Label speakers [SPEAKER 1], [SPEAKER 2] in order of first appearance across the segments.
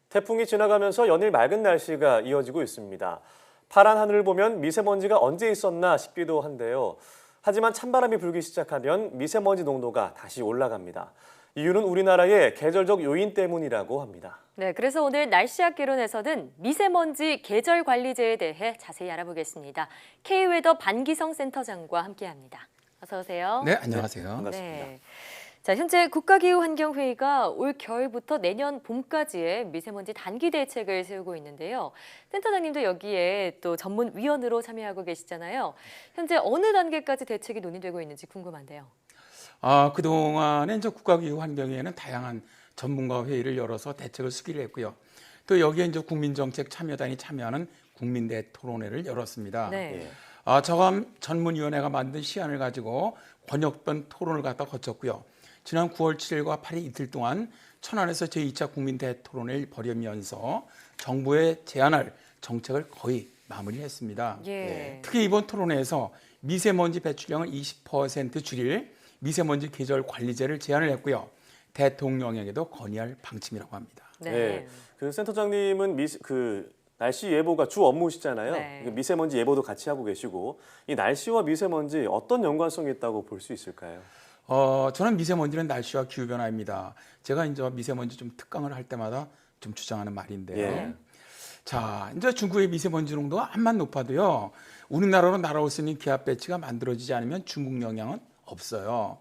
[SPEAKER 1] 태풍이 지나가면서 연일 맑은 날씨가 이어지고 있습니다. 파란 하늘을 보면 미세먼지가 언제 있었나 싶기도 한데요. 하지만 찬바람이 불기 시작하면 미세먼지 농도가 다시 올라갑니다. 이유는 우리나라의 계절적 요인 때문이라고 합니다.
[SPEAKER 2] 네, 그래서 오늘 날씨학 개론에서는 미세먼지 계절 관리제에 대해 자세히 알아보겠습니다. K웨더 반기성 센터장과 함께합니다. 어서 오세요.
[SPEAKER 3] 네, 안녕하세요.
[SPEAKER 1] 반갑습니다.
[SPEAKER 2] 네. 자, 현재 국가기후환경회의가 올 겨울부터 내년 봄까지의 미세먼지 단기 대책을 세우고 있는데요. 센터장님도 여기에 또 전문위원으로 참여하고 계시잖아요. 현재 어느 단계까지 대책이 논의되고 있는지 궁금한데요.
[SPEAKER 3] 그동안에 이제 국가기후환경회의는 다양한 전문가 회의를 열어서 대책을 수기를 했고요. 또 여기에 이제 국민정책 참여단이 참여하는 국민대 토론회를 열었습니다.
[SPEAKER 2] 네.
[SPEAKER 3] 저감 전문위원회가 만든 시안을 가지고 권역별 토론을 갖다 거쳤고요. 지난 9월 7일과 8일 이틀 동안 천안에서 제2차 국민대 토론회를 벌이면서 정부에 제안할 정책을 거의 마무리했습니다.
[SPEAKER 2] 예.
[SPEAKER 3] 특히 이번 토론회에서 미세먼지 배출량을 20% 줄일 미세먼지 계절 관리제를 제안을 했고요. 대통령에게도 건의할 방침이라고 합니다.
[SPEAKER 2] 네.
[SPEAKER 1] 그 센터장님은 날씨 예보가 주 업무시잖아요.
[SPEAKER 2] 네.
[SPEAKER 1] 미세먼지 예보도 같이 하고 계시고 이 날씨와 미세먼지 어떤 연관성이 있다고 볼 수 있을까요?
[SPEAKER 3] 저는 미세먼지는 날씨와 기후변화입니다. 제가 이제 미세먼지 좀 특강을 할 때마다 좀 주장하는 말인데요.
[SPEAKER 1] 예.
[SPEAKER 3] 자, 이제 중국의 미세먼지 농도가 암만 높아도요. 우리나라로 날아올 수 있는 기압 배치가 만들어지지 않으면 중국 영향은 없어요.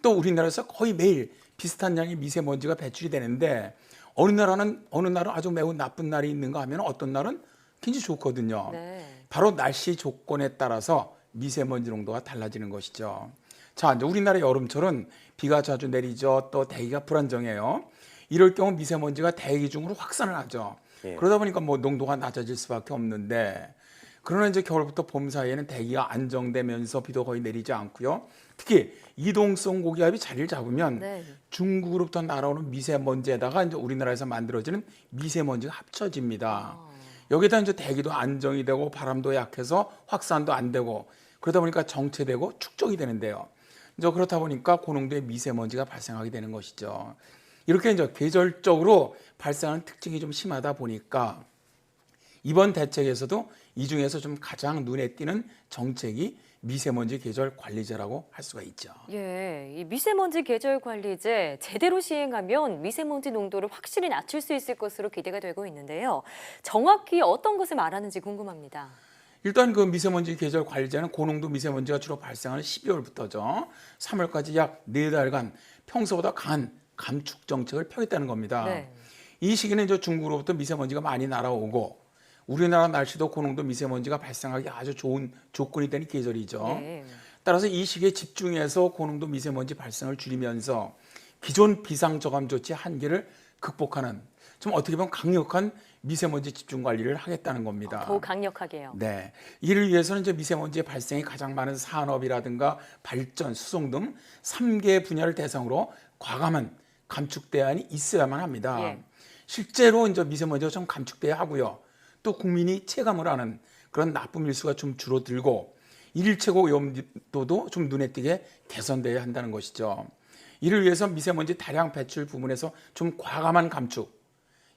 [SPEAKER 3] 또 우리나라에서 거의 매일 비슷한 양의 미세먼지가 배출이 되는데 어느 날은 아주 매우 나쁜 날이 있는가 하면 어떤 날은 굉장히 좋거든요.
[SPEAKER 2] 네.
[SPEAKER 3] 바로 날씨 조건에 따라서 미세먼지 농도가 달라지는 것이죠. 자, 이제 우리나라 여름철은 비가 자주 내리죠. 또 대기가 불안정해요. 이럴 경우 미세먼지가 대기 중으로 확산을 하죠.
[SPEAKER 1] 예.
[SPEAKER 3] 그러다 보니까 뭐 농도가 낮아질 수밖에 없는데, 그러나 이제 겨울부터 봄 사이에는 대기가 안정되면서 비도 거의 내리지 않고요. 특히 이동성 고기압이 자리를 잡으면
[SPEAKER 2] 네.
[SPEAKER 3] 중국으로부터 날아오는 미세먼지에다가 이제 우리나라에서 만들어지는 미세먼지가 합쳐집니다. 여기다 이제 대기도 안정이 되고 바람도 약해서 확산도 안 되고 그러다 보니까 정체되고 축적이 되는데요. 이제 그렇다 보니까 고농도의 미세먼지가 발생하게 되는 것이죠. 이렇게 이제 계절적으로 발생하는 특징이 좀 심하다 보니까 이번 대책에서도 이 중에서 좀 가장 눈에 띄는 정책이 미세먼지 계절 관리제라고 할 수가 있죠.
[SPEAKER 2] 예, 이 미세먼지 계절 관리제 제대로 시행하면 미세먼지 농도를 확실히 낮출 수 있을 것으로 기대가 되고 있는데요. 정확히 어떤 것을 말하는지 궁금합니다.
[SPEAKER 3] 일단 그 미세먼지 계절 관리제는 고농도 미세먼지가 주로 발생하는 12월부터죠. 3월까지 약 4달간 평소보다 강한 감축 정책을 펴겠다는 겁니다.
[SPEAKER 2] 네.
[SPEAKER 3] 이 시기는 이제 중국으로부터 미세먼지가 많이 날아오고 우리나라 날씨도 고농도 미세먼지가 발생하기 아주 좋은 조건이 되는 계절이죠.
[SPEAKER 2] 네.
[SPEAKER 3] 따라서 이 시기에 집중해서 고농도 미세먼지 발생을 줄이면서 기존 비상저감 조치 한계를 극복하는 좀 어떻게 보면 강력한 미세먼지 집중 관리를 하겠다는 겁니다.
[SPEAKER 2] 더욱 강력하게요.
[SPEAKER 3] 네, 이를 위해서는 이제 미세먼지의 발생이 가장 많은 산업이라든가 발전, 수송 등 3개 분야를 대상으로 과감한 감축 대안이 있어야만 합니다.
[SPEAKER 2] 예.
[SPEAKER 3] 실제로 이제 미세먼지가 좀 감축돼야 하고요. 또 국민이 체감을 하는 그런 나쁨 일수가 좀 줄어들고 일일 최고 오염도도 좀 눈에 띄게 개선돼야 한다는 것이죠. 이를 위해서 미세먼지 다량 배출 부분에서 좀 과감한 감축,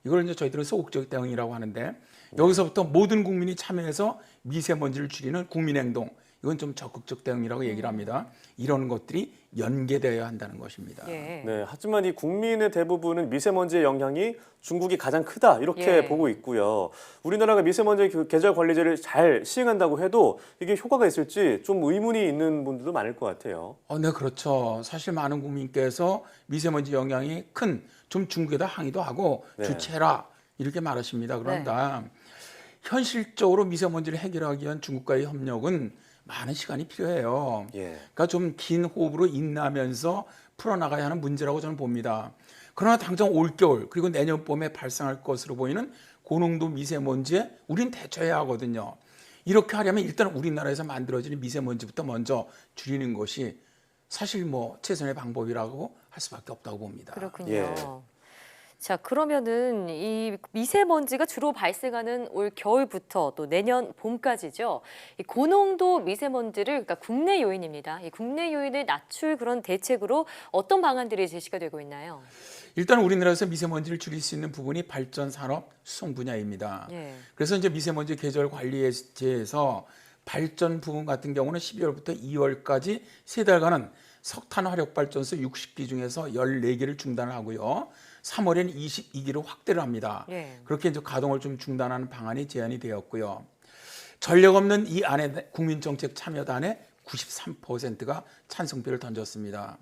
[SPEAKER 3] 이걸 이제 저희들은 소극적 대응이라고 하는데 여기서부터 모든 국민이 참여해서 미세먼지를 줄이는 국민행동, 이건 좀 적극적 대응이라고 얘기를 합니다. 이런 것들이 연계되어야 한다는 것입니다.
[SPEAKER 2] 예.
[SPEAKER 1] 네, 하지만 이 국민의 대부분은 미세먼지의 영향이 중국이 가장 크다 이렇게
[SPEAKER 2] 예.
[SPEAKER 1] 보고 있고요. 우리나라가 미세먼지 계절 관리제를 잘 시행한다고 해도 이게 효과가 있을지 좀 의문이 있는 분들도 많을 것 같아요.
[SPEAKER 3] 네, 그렇죠. 사실 많은 국민께서 미세먼지 영향이 큰 좀 중국에다 항의도 하고
[SPEAKER 1] 네.
[SPEAKER 3] 주체라 이렇게 말하십니다. 그런가 현실적으로 미세먼지를 해결하기 위한 중국과의 협력은 많은 시간이 필요해요.
[SPEAKER 1] 예.
[SPEAKER 3] 그러니까 좀 긴 호흡으로 인내하면서 풀어나가야 하는 문제라고 저는 봅니다. 그러나 당장 올겨울 그리고 내년 봄에 발생할 것으로 보이는 고농도 미세먼지에 우린 대처해야 하거든요. 이렇게 하려면 일단 우리나라에서 만들어지는 미세먼지부터 먼저 줄이는 것이 사실 뭐 최선의 방법이라고 할 수밖에 없다고 봅니다.
[SPEAKER 2] 그렇군요.
[SPEAKER 1] 예.
[SPEAKER 2] 자, 그러면은 이 미세먼지가 주로 발생하는 올 겨울부터 또 내년 봄까지죠. 이 고농도 미세먼지를, 그러니까 국내 요인입니다. 이 국내 요인을 낮출 그런 대책으로 어떤 방안들이 제시가 되고 있나요?
[SPEAKER 3] 일단 우리나라에서 미세먼지를 줄일 수 있는 부분이 발전 산업 수송 분야입니다.
[SPEAKER 2] 예.
[SPEAKER 3] 그래서 이제 미세먼지 계절 관리에 대해서 발전 부분 같은 경우는 12월부터 2월까지 세 달간은 석탄 화력 발전소 60기 중에서 14기를 중단을 하고요. 3월에는 22기로 확대를 합니다.
[SPEAKER 2] 예.
[SPEAKER 3] 그렇게 이제 가동을 좀 중단하는 방안이 제안이 되었고요. 전력 없는 이 안에 국민정책 참여단에 93%가 찬성표를 던졌습니다.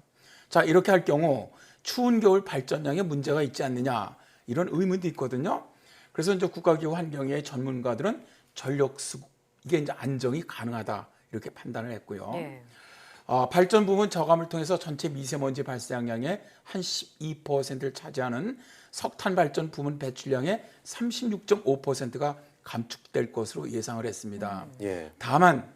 [SPEAKER 3] 자, 이렇게 할 경우 추운 겨울 발전량에 문제가 있지 않느냐 이런 의문도 있거든요. 그래서 이제 국가기후 환경의 전문가들은 전력 수급 이게 이제 안정이 가능하다 이렇게 판단을 했고요.
[SPEAKER 2] 예.
[SPEAKER 3] 발전 부분 저감을 통해서 전체 미세먼지 발생량의 한 12%를 차지하는 석탄 발전 부문 배출량의 36.5%가 감축될 것으로 예상을 했습니다.
[SPEAKER 1] 예.
[SPEAKER 3] 다만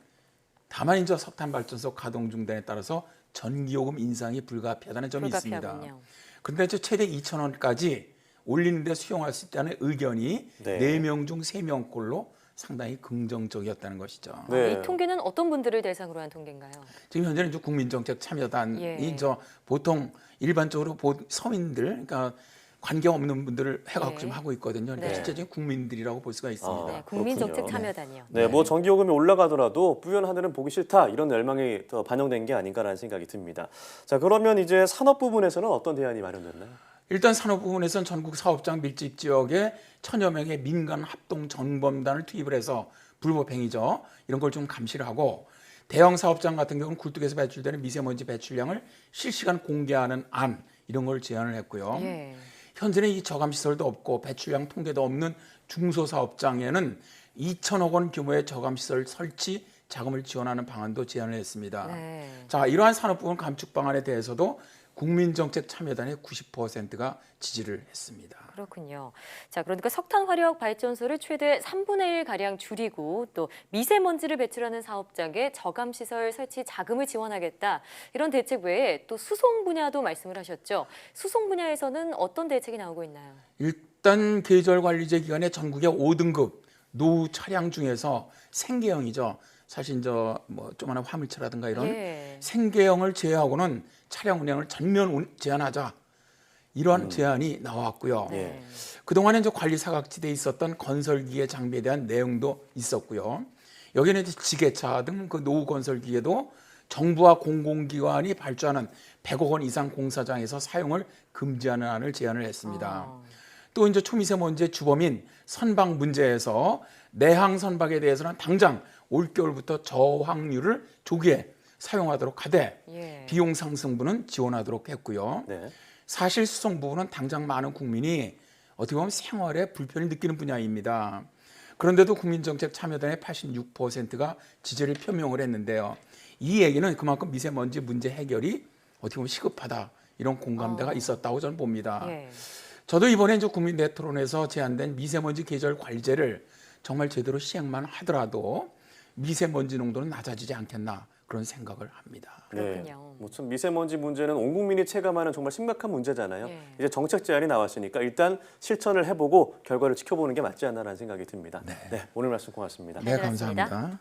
[SPEAKER 3] 이제 석탄 발전소 가동 중단에 따라서 전기요금 인상이 불가피하다는 점이 있습니다.
[SPEAKER 2] 불가피하군요.
[SPEAKER 3] 그런데 이제 최대 2,000원까지 올리는데 수용할 수 있다는 의견이
[SPEAKER 1] 네.
[SPEAKER 3] 4명 중 3명꼴로 상당히 긍정적이었다는 것이죠.
[SPEAKER 1] 네.
[SPEAKER 2] 이 통계는 어떤 분들을 대상으로 한 통계인가요?
[SPEAKER 3] 지금 현재는 이제 국민정책 참여단이
[SPEAKER 2] 예.
[SPEAKER 3] 보통 일반적으로 서민들, 그러니까 관계 없는 분들을 해갖고
[SPEAKER 2] 네.
[SPEAKER 3] 좀 하고 있거든요. 그러니까
[SPEAKER 2] 네.
[SPEAKER 3] 실제적인 국민들이라고 볼 수가 있습니다.
[SPEAKER 1] 아,
[SPEAKER 2] 네, 국민정책
[SPEAKER 1] 그렇군요.
[SPEAKER 2] 참여단이요.
[SPEAKER 1] 네, 뭐 전기요금이 올라가더라도 뿌연 하늘은 보기 싫다 이런 열망이 더 반영된 게 아닌가라는 생각이 듭니다. 자, 그러면 이제 산업 부분에서는 어떤 대안이 마련됐나요?
[SPEAKER 3] 일단 산업 부분에서는 전국 사업장 밀집 지역에 1000여 명의 민간 합동 정범단을 투입을 해서 불법 행위죠. 이런 걸 좀 감시를 하고 대형 사업장 같은 경우는 굴뚝에서 배출되는 미세먼지 배출량을 실시간 공개하는 안 이런 걸 제안을 했고요.
[SPEAKER 2] 예.
[SPEAKER 3] 현재는 이 저감 시설도 없고 배출량 통계도 없는 중소사업장에는 2천억 원 규모의 저감 시설 설치 자금을 지원하는 방안도 제안을 했습니다.
[SPEAKER 2] 네.
[SPEAKER 3] 자, 이러한 산업 부분 감축 방안에 대해서도 국민정책 참여단의 90%가 지지를 했습니다.
[SPEAKER 2] 그렇군요. 자, 그러니까 석탄 화력 발전소를 최대 3분의 1 가량 줄이고 또 미세먼지를 배출하는 사업장에 저감 시설 설치 자금을 지원하겠다. 이런 대책 외에 또 수송 분야도 말씀을 하셨죠. 수송 분야에서는 어떤 대책이 나오고 있나요?
[SPEAKER 3] 일단 계절 관리제 기간에 전국의 5등급 노후 차량 중에서 생계형이죠. 사실 뭐 조그마한 화물차라든가 이런
[SPEAKER 2] 예.
[SPEAKER 3] 생계형을 제외하고는 차량 운행을 전면 제한하자. 이러한 제안이 나왔고요.
[SPEAKER 1] 예.
[SPEAKER 3] 그동안에 이제 관리 사각지대에 있었던 건설기계 장비에 대한 내용도 있었고요. 여기는 이제 지게차 등 그 노후 건설기계도 정부와 공공기관이 발주하는 100억 원 이상 공사장에서 사용을 금지하는 안을 제안을 했습니다. 또 이제 초미세먼지의 주범인 선박 문제에서 내항 선박에 대해서는 당장 올겨울부터 저항률을 조기에 사용하도록 하되
[SPEAKER 2] 예.
[SPEAKER 3] 비용 상승분은 지원하도록 했고요.
[SPEAKER 1] 네.
[SPEAKER 3] 사실 수송 부분은 당장 많은 국민이 어떻게 보면 생활에 불편을 느끼는 분야입니다. 그런데도 국민정책 참여단의 86%가 지지를 표명을 했는데요. 이 얘기는 그만큼 미세먼지 문제 해결이 어떻게 보면 시급하다 이런 공감대가 있었다고 저는 봅니다.
[SPEAKER 2] 예.
[SPEAKER 3] 저도 이번에 이제 국민대 토론에서 제안된 미세먼지 계절 관리제를 정말 제대로 시행만 하더라도 미세먼지 농도는 낮아지지 않겠나 그런 생각을 합니다.
[SPEAKER 2] 그렇군요.
[SPEAKER 1] 뭐참 미세먼지 문제는 온 국민이 체감하는 정말 심각한 문제잖아요.
[SPEAKER 2] 예.
[SPEAKER 1] 이제 정책 제안이 나왔으니까 일단 실천을 해보고 결과를 지켜보는 게 맞지 않나라는 생각이 듭니다. 네, 오늘 말씀 고맙습니다.
[SPEAKER 3] 네,
[SPEAKER 2] 잘 들었습니다.
[SPEAKER 3] 감사합니다.